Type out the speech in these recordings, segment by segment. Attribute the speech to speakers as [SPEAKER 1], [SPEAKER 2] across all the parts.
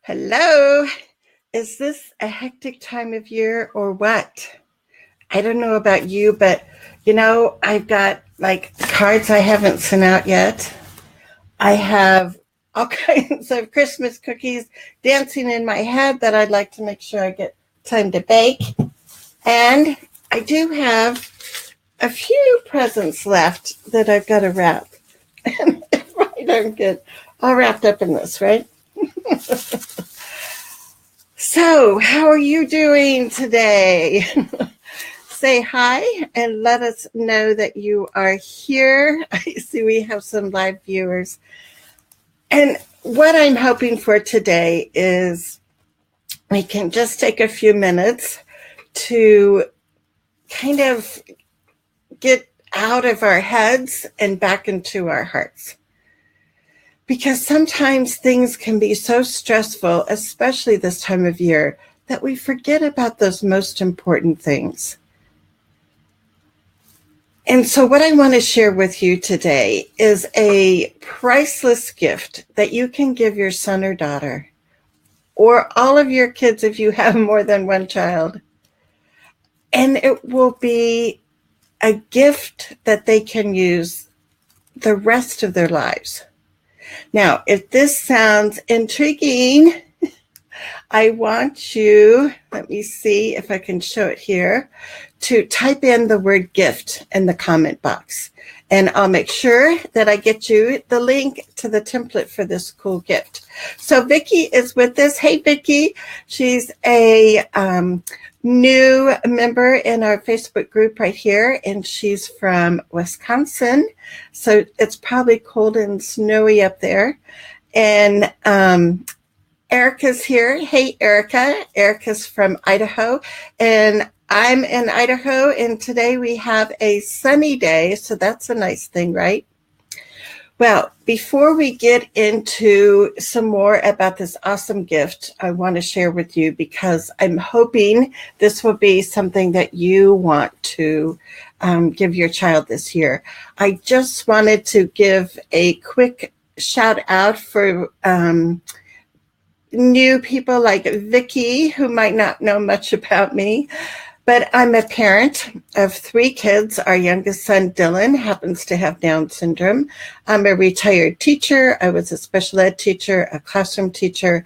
[SPEAKER 1] Hello. Is this a hectic time of year or what? I don't know about you, but I've got like cards I haven't sent out yet. I have all kinds of Christmas cookies dancing in my head that I'd like to make sure I get time to bake. And I do have a few presents left that I've got to wrap. And if I don't get all wrapped up in this, right? So, how are you doing today? Say hi and let us know that you are here. I see we have some live viewers. And what I'm hoping for today is we can just take a few minutes to kind of get out of our heads and back into our hearts. Because sometimes things can be so stressful, especially this time of year, that we forget about those most important things. And so what I want to share with you today is a priceless gift that you can give your son or daughter, or all of your kids if you have more than one child. And it will be a gift that they can use the rest of their lives. Now, if this sounds intriguing, I want you, let me see if I can show it here, to type in the word gift in the comment box. And I'll make sure that I get you the link to the template for this cool gift. So Vicki is with us. Hey, Vicki. She's a new member in our Facebook group right here, and she's from Wisconsin. So it's probably cold and snowy up there. And Erica's here. Hey, Erica. Erica's from Idaho. And I'm in Idaho, and today we have a sunny day, so that's a nice thing, right? Well, before we get into some more about this awesome gift, I want to share with you because I'm hoping this will be something that you want to give your child this year. I just wanted to give a quick shout out for new people like Vicki, who might not know much about me. But I'm a parent of 3 kids. Our youngest son, Dylan, happens to have Down syndrome. I'm a retired teacher. I was a special ed teacher, a classroom teacher.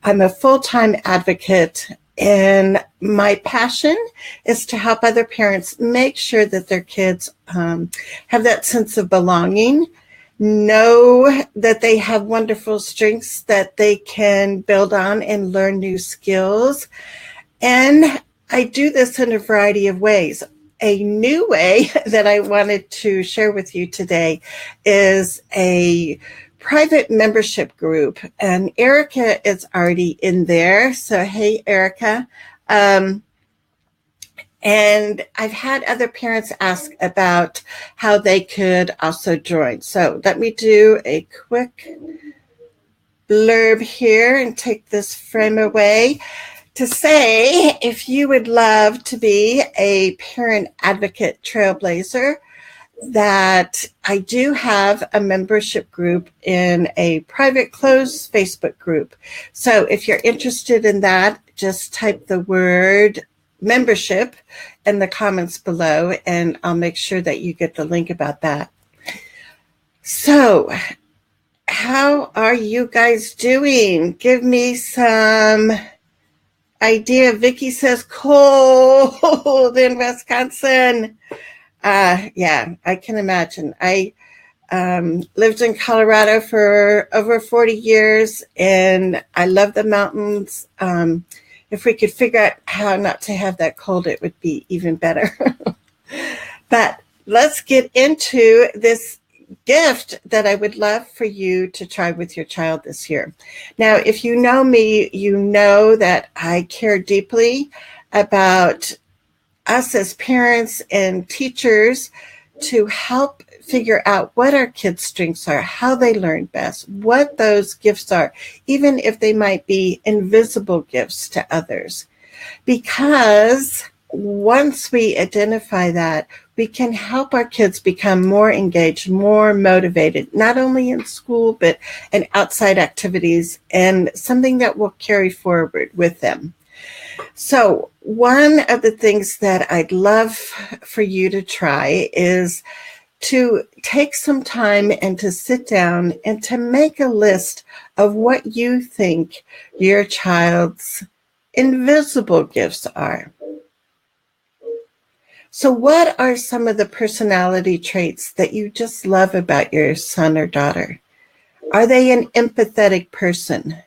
[SPEAKER 1] I'm a full-time advocate. And my passion is to help other parents make sure that their kids have that sense of belonging, know that they have wonderful strengths that they can build on and learn new skills. And I do this in a variety of ways. A new way that I wanted to share with you today is a private membership group. And Erica is already in there. So, hey, Erica. And I've had other parents ask about how they could also join. So let me do a quick blurb here and take this frame away. To say, if you would love to be a parent advocate trailblazer, that I do have a membership group in a private closed Facebook group. So if you're interested in that, just type the word membership in the comments below, and I'll make sure that you get the link about that. So, how are you guys doing? Give me some idea. Vicki says cold in Wisconsin. Yeah, I can imagine. I lived in Colorado for over 40 years, and I love the mountains. If we could figure out how not to have that cold, it would be even better. But let's get into this gift that I would love for you to try with your child this year. Now, if you know me, you know that I care deeply about us as parents and teachers to help figure out what our kids' strengths are, how they learn best, what those gifts are, even if they might be invisible gifts to others. Because once we identify that, we can help our kids become more engaged, more motivated, not only in school, but in outside activities, and something that will carry forward with them. So one of the things that I'd love for you to try is to take some time and to sit down and to make a list of what you think your child's invisible gifts are. So what are some of the personality traits that you just love about your son or daughter? Are they an empathetic person?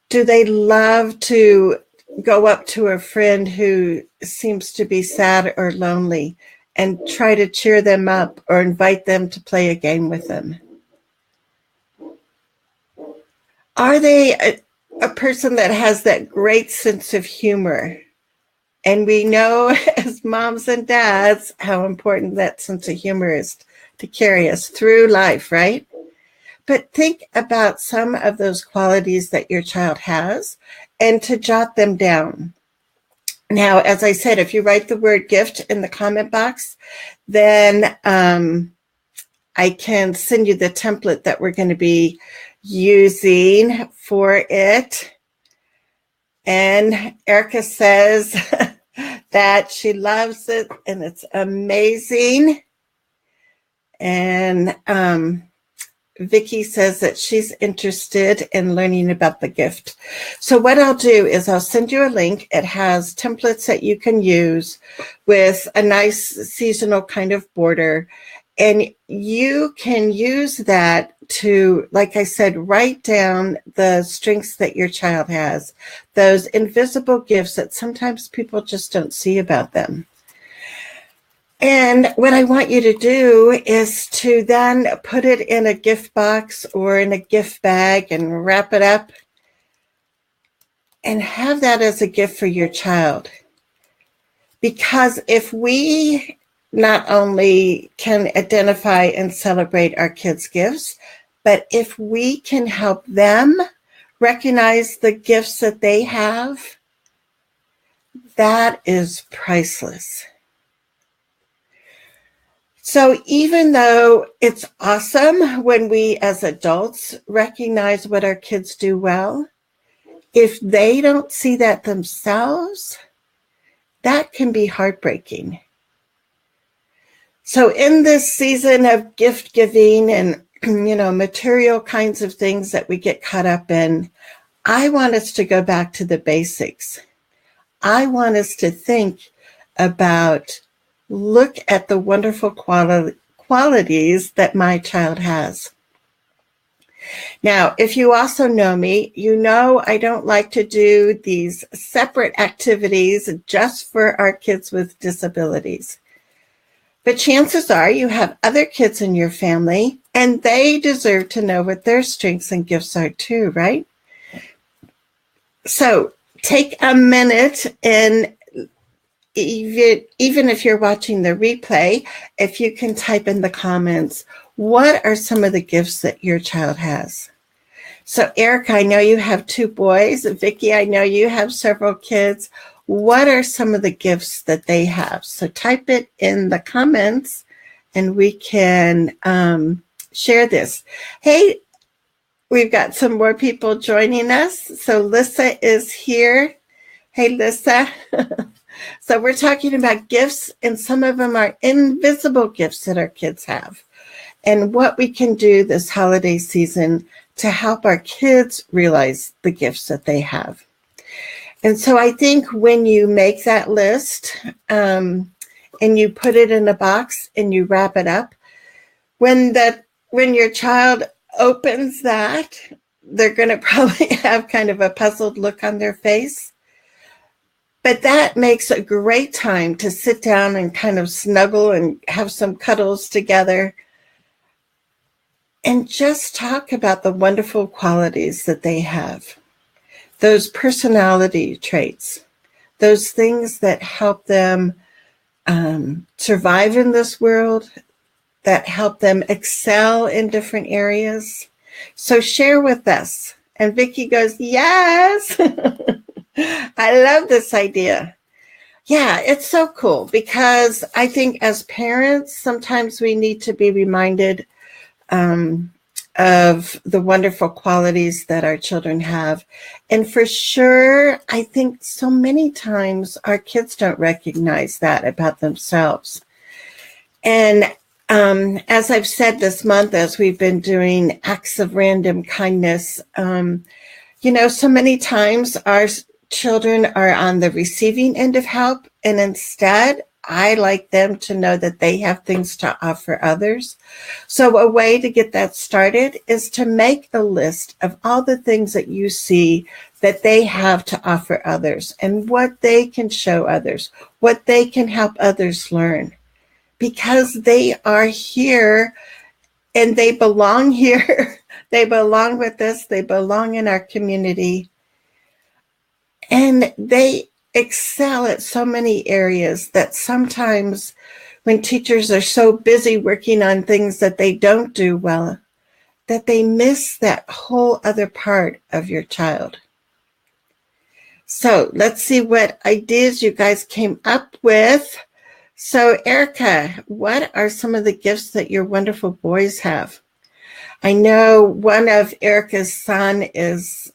[SPEAKER 1] Do they love to go up to a friend who seems to be sad or lonely and try to cheer them up or invite them to play a game with them? Are they a person that has that great sense of humor? And we know as moms and dads how important that sense of humor is to carry us through life, right? But think about some of those qualities that your child has and to jot them down. Now, as I said, if you write the word gift in the comment box, then I can send you the template that we're going to be using for it. And Erica says that she loves it and it's amazing. And Vicki says that she's interested in learning about the gift. So what I'll do is I'll send you a link. It has templates that you can use with a nice seasonal kind of border. And you can use that to, like I said, write down the strengths that your child has, those invisible gifts that sometimes people just don't see about them. And what I want you to do is to then put it in a gift box or in a gift bag and wrap it up and have that as a gift for your child. Because if we not only can identify and celebrate our kids' gifts, but if we can help them recognize the gifts that they have, that is priceless. So even though it's awesome when we as adults recognize what our kids do well, if they don't see that themselves, that can be heartbreaking. So in this season of gift giving and, material kinds of things that we get caught up in, I want us to go back to the basics. I want us to think about, look at the wonderful qualities that my child has. Now, if you also know me, you know I don't like to do these separate activities just for our kids with disabilities. But chances are you have other kids in your family, and they deserve to know what their strengths and gifts are too, right? So take a minute, and even if you're watching the replay, if you can type in the comments, what are some of the gifts that your child has? So Erica, I know you have 2 boys. Vicki, I know you have several kids. What are some of the gifts that they have? So type it in the comments and we can share this. Hey, we've got some more people joining us. So Lissa is here. Hey, Lissa. So we're talking about gifts, and some of them are invisible gifts that our kids have, and what we can do this holiday season to help our kids realize the gifts that they have. And so I think when you make that list and you put it in a box and you wrap it up, when your child opens that, they're going to probably have kind of a puzzled look on their face. But that makes a great time to sit down and kind of snuggle and have some cuddles together and just talk about the wonderful qualities that they have. Those personality traits, those things that help them survive in this world, that help them excel in different areas. So share with us. And Vicki goes, yes, I love this idea. Yeah, it's so cool because I think as parents, sometimes we need to be reminded um, of the wonderful qualities that our children have. And for sure, I think so many times our kids don't recognize that about themselves. And as I've said this month, as we've been doing acts of random kindness, so many times our children are on the receiving end of help, and instead, I like them to know that they have things to offer others. So a way to get that started is to make a list of all the things that you see that they have to offer others and what they can show others, what they can help others learn, because they are here and they belong here. They belong with us. They belong in our community. And they excel at so many areas that sometimes when teachers are so busy working on things that they don't do well, that they miss that whole other part of your child. So let's see what ideas you guys came up with. So Erica, what are some of the gifts that your wonderful boys have? I know one of Erica's son is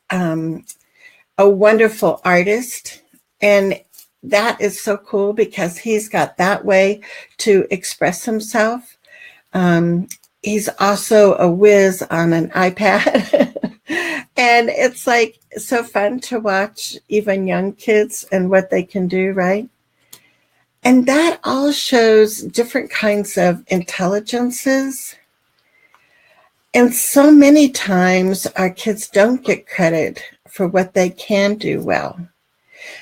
[SPEAKER 1] a wonderful artist, and that is so cool because he's got that way to express himself. He's also a whiz on an iPad. And it's like so fun to watch even young kids and what they can do, right? And that all shows different kinds of intelligences. And so many times our kids don't get credit for what they can do well.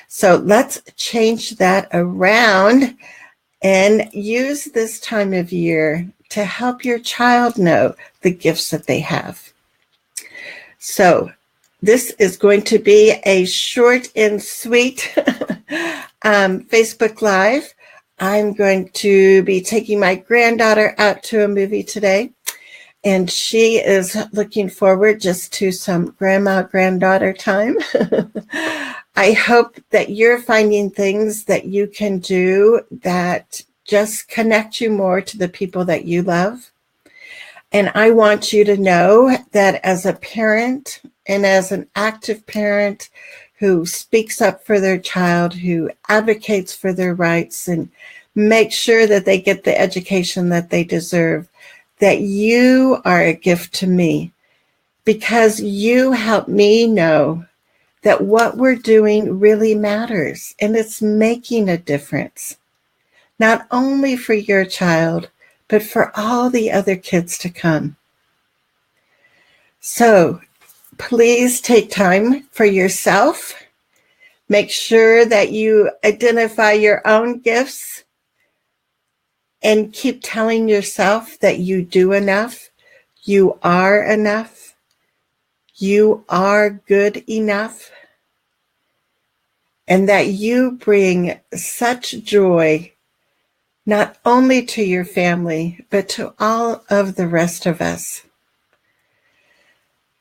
[SPEAKER 1] So let's change that around and use this time of year to help your child know the gifts that they have. So this is going to be a short and sweet Facebook Live. I'm going to be taking my granddaughter out to a movie today, and she is looking forward just to some grandma-granddaughter time. I hope that you're finding things that you can do that just connect you more to the people that you love. And I want you to know that as a parent and as an active parent who speaks up for their child, who advocates for their rights and makes sure that they get the education that they deserve, that you are a gift to me because you help me know that what we're doing really matters and it's making a difference, not only for your child, but for all the other kids to come. So please take time for yourself. Make sure that you identify your own gifts and keep telling yourself that you do enough, you are enough, you are good enough, and that you bring such joy not only to your family, but to all of the rest of us.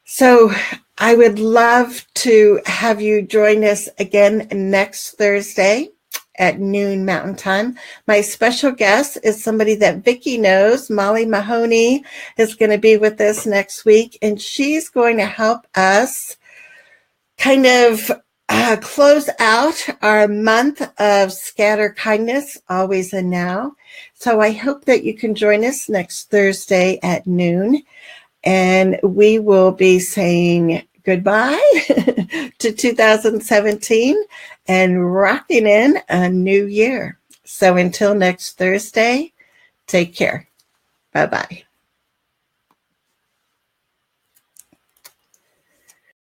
[SPEAKER 1] So I would love to have you join us again next Thursday at noon Mountain Time. My special guest is somebody that Vicki knows. Molly Mahoney is going to be with us next week, and she's going to help us kind of close out our month of Scatter Kindness, Always and Now. So I hope that you can join us next Thursday at noon, and we will be saying goodbye to 2017 and rocking in a new year. So until next Thursday, take care. Bye-bye.